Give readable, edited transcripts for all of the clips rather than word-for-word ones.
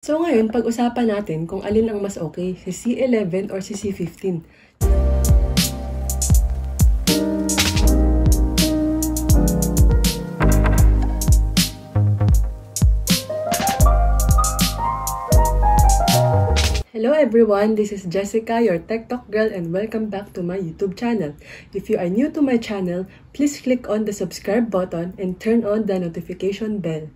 So ngayon, pag-usapan natin kung alin ang mas okay, si C11 or si C15. Hello everyone, this is Jessica, your Tech Talk girl, and welcome back to my YouTube channel. If you are new to my channel, please click on the subscribe button and turn on the notification bell.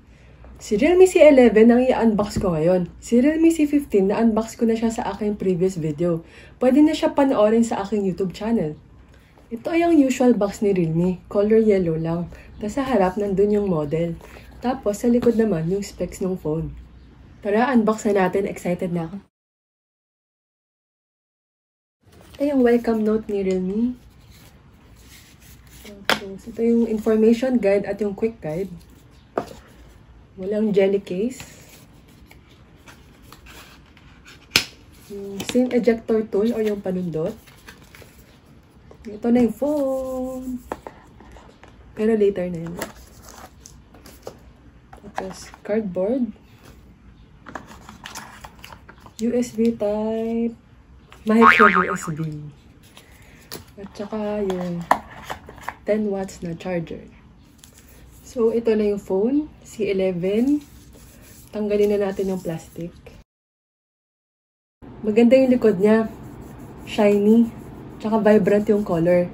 Si Realme C11 ang i-unbox ko ngayon. Si Realme C15 na-unbox ko na siya sa aking previous video. Pwede na siya panoorin sa aking YouTube channel. Ito ay ang usual box ni Realme. Color yellow lang. Tapos sa harap nandun yung model. Tapos sa likod naman yung specs ng phone. Tara, unbox na natin. Excited na ako. Ito yung welcome note ni Realme. Tapos ito yung information guide at yung quick guide. Walang jelly case. Yung SIM ejector tool o yung panundot. Ito na yung phone. Pero later na yun. Tapos cardboard. USB type. Micro USB. At saka yung 10 watts na charger. So, ito na yung phone, C11. Tanggalin na natin yung plastic. Maganda yung likod niya. Shiny. Tsaka vibrant yung color.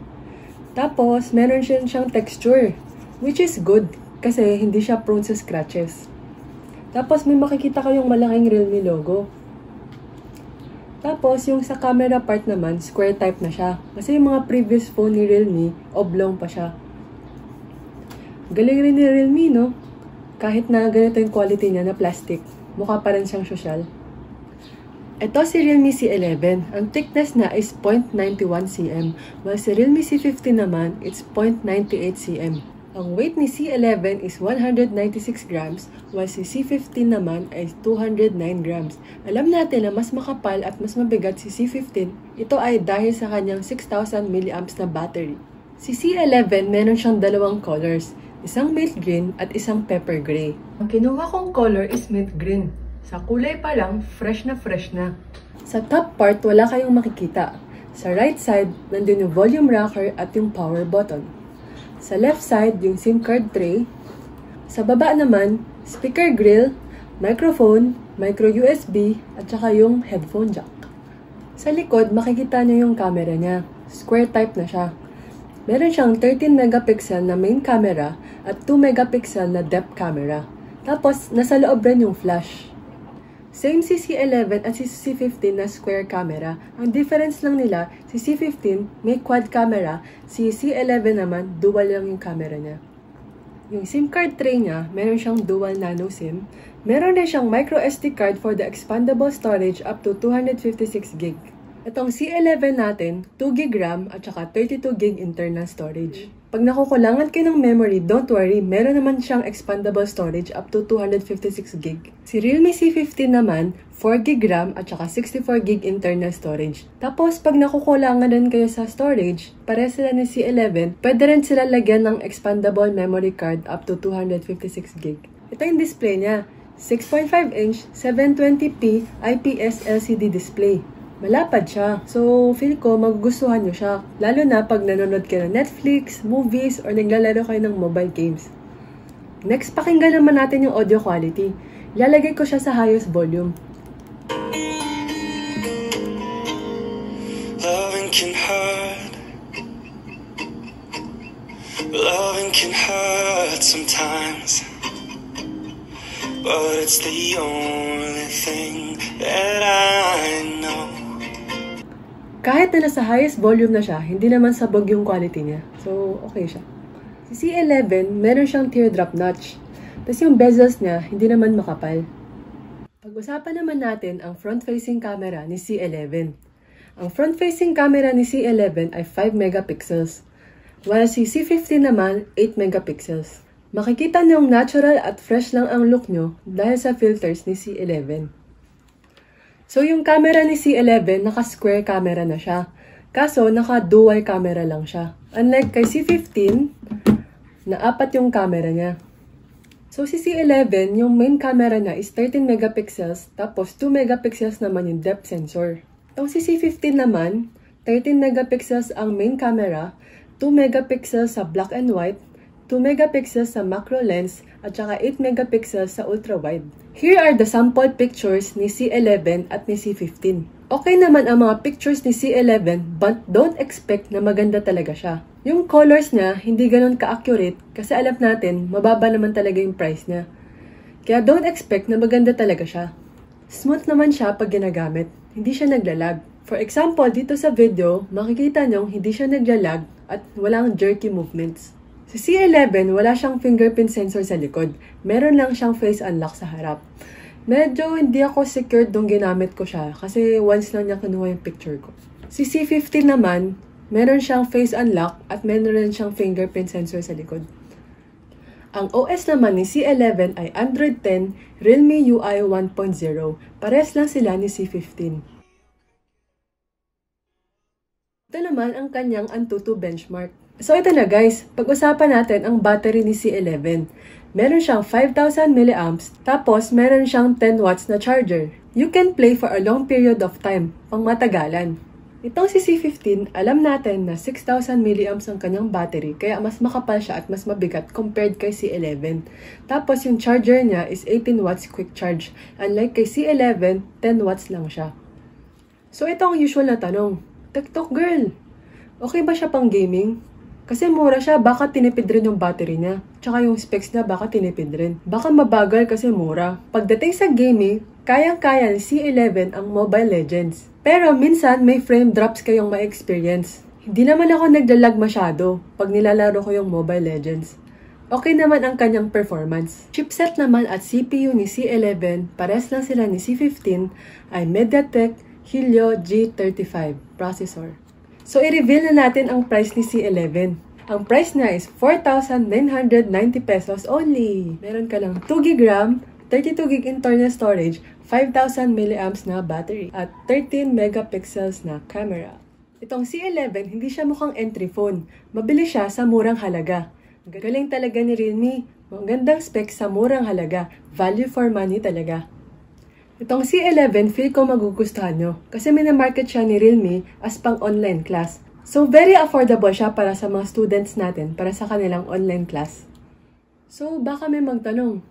Tapos, meron siyang texture. Which is good. Kasi hindi siya prone sa scratches. Tapos, may makikita kayong malaking Realme logo. Tapos, yung sa camera part naman, square type na siya. Kasi yung mga previous phone ni Realme, oblong pa siya. Galing rin ni Realme, no? Kahit na ganito yung quality niya na plastic, mukha pa rin siyang social. Ito si Realme C11. Ang thickness na is 0.91 cm, while si Realme C15 naman, it's 0.98 cm. Ang weight ni C11 is 196 grams, while si C15 naman ay 209 grams. Alam natin na mas makapal at mas mabigat si C15. Ito ay dahil sa kanyang 6,000 mAh na battery. Si C11 meron siyang dalawang colors. Isang mint green at isang pepper gray. Ang kinuha kong color is mint green. Sa kulay pa lang, fresh na fresh na. Sa top part, wala kayong makikita. Sa right side, nandun yung volume rocker at yung power button. Sa left side, yung SIM card tray. Sa baba naman, speaker grill, microphone, micro USB, at saka yung headphone jack. Sa likod, makikita nyo yung camera niya. Square type na siya. Meron siyang 13 megapixel na main camera at 2 megapixel na depth camera. Tapos, nasa loob rin yung flash. Same si C11 at si C15 na square camera. Ang difference lang nila, si C15 may quad camera, si C11 naman dual lang yung camera niya. Yung SIM card tray niya, meron siyang dual nano SIM. Meron din siyang micro SD card for the expandable storage up to 256GB. Itong C11 natin, 2GB RAM at saka 32GB internal storage. Pag nakukulangan kayo ng memory, don't worry, meron naman siyang expandable storage up to 256GB. Si Realme C15 naman, 4GB RAM at saka 64GB internal storage. Tapos, pag nakukulangan din kayo sa storage, pareho sila ni C11, pwede rin sila lagyan ng expandable memory card up to 256GB. Ito yung display niya, 6.5 inch, 720p IPS LCD display. Malapad siya. So, feel ko magugustuhan nyo siya. Lalo na pag nanonood kayo ng Netflix, movies, or naglalaro kayo ng mobile games. Next, pakinggan naman natin yung audio quality. Ilalagay ko siya sa highest volume. Loving can hurt sometimes. But it's the only thing that I know. Kahit na nasa highest volume na siya, hindi naman sabog yung quality niya. So, okay siya. Si C11, meron siyang teardrop notch. Tapos yung bezels niya, hindi naman makapal. Pag-usapan naman natin ang front-facing camera ni C11. Ang front-facing camera ni C11 ay 5 megapixels, while si C15 naman 8 megapixels. Makikita niyong natural at fresh lang ang look nyo dahil sa filters ni C11. So, yung camera ni C11, naka-square camera na siya. Kaso, naka-dual camera lang siya. Unlike kay C15, na 4 yung camera niya. So si C11, yung main camera na is 13 megapixels, tapos 2 megapixels naman yung depth sensor. Itong si C15 naman, 13 megapixels ang main camera, 2 megapixels sa black and white, 2 megapixels sa macro lens, at saka 8 megapixels sa ultra-wide. Here are the sample pictures ni C11 at ni C15. Okay naman ang mga pictures ni C11, but don't expect na maganda talaga siya. Yung colors niya, hindi ganun ka-accurate kasi alam natin, mababa naman talaga yung price niya. Kaya don't expect na maganda talaga siya. Smooth naman siya pag ginagamit, hindi siya naglalag. For example, dito sa video, makikita nyong hindi siya naglalag at walang jerky movements. Sa C11, wala siyang fingerprint sensor sa likod. Meron lang siyang face unlock sa harap. Medyo hindi ako secured nung ginamit ko siya kasi once lang niya kinuha yung picture ko. Si C15 naman, meron siyang face unlock at meron rin siyang fingerprint sensor sa likod. Ang OS naman ni C11 ay Android 10, Realme UI 1.0. Pares lang sila ni C15. Ito naman ang kanyang Antutu benchmark. So ito na guys, pag-usapan natin ang battery ni C11. Meron siyang 5,000 mAh, tapos meron siyang 10 watts na charger. You can play for a long period of time, pang matagalan. Itong si C15, alam natin na 6,000 mAh ang kanyang battery, kaya mas makapal siya at mas mabigat compared kay C11. Tapos yung charger niya is 18 watts quick charge, unlike kay C11, 10 watts lang siya. So ito ang usual na tanong, TikTok girl, okay ba siya pang gaming? Kasi mura siya, baka tinipid rin yung battery niya. Tsaka yung specs niya, baka tinipid rin. Baka mabagal kasi mura. Pagdating sa gaming, kayang-kaya ni C11 ang Mobile Legends. Pero minsan, may frame drops kayong ma-experience. Hindi naman ako naglalag masyado pag nilalaro ko yung Mobile Legends. Okay naman ang kanyang performance. Chipset naman at CPU ni C11, pares lang sila ni C15, ay MediaTek Helio G35 processor. So, i-reveal na natin ang price ni C11. Ang price niya is 4,990 pesos only. Meron ka lang 2GB RAM, 32GB internal storage, 5,000 mAh na battery, at 13 megapixels na camera. Itong C11, hindi siya mukhang entry phone. Mabilis siya sa murang halaga. Galing talaga ni Realme. Magandang specs sa murang halaga. Value for money talaga. Itong C11, feel ko magugustuhan nyo kasi minamarket siya ni Realme as pang online class. So, very affordable siya para sa mga students natin, para sa kanilang online class. So, baka may magtanong,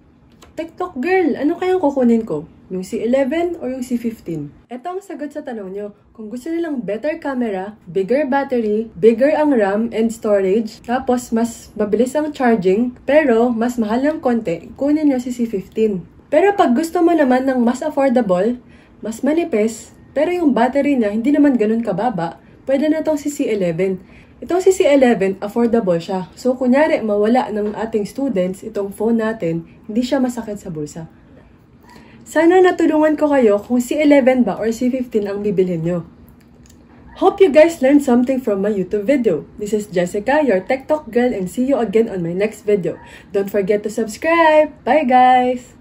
TikTok girl, ano kayang kukunin ko? Yung C11 o yung C15? Ito ang sagot sa tanong nyo. Kung gusto nilang better camera, bigger battery, bigger ang RAM and storage, tapos mas mabilis ang charging, pero mas mahal ng konti, kunin nyo si C15. Pero pag gusto mo naman ng mas affordable, mas manipis, pero yung battery niya hindi naman ganun kababa, pwede na itong si C11. Itong si C11, affordable siya. So, kunyari mawala ng ating students itong phone natin, hindi siya masakit sa bulsa. Sana natulungan ko kayo kung C11 ba or C15 ang bibilhin nyo. Hope you guys learned something from my YouTube video. This is Jessica, your TikTok girl, and see you again on my next video. Don't forget to subscribe. Bye guys!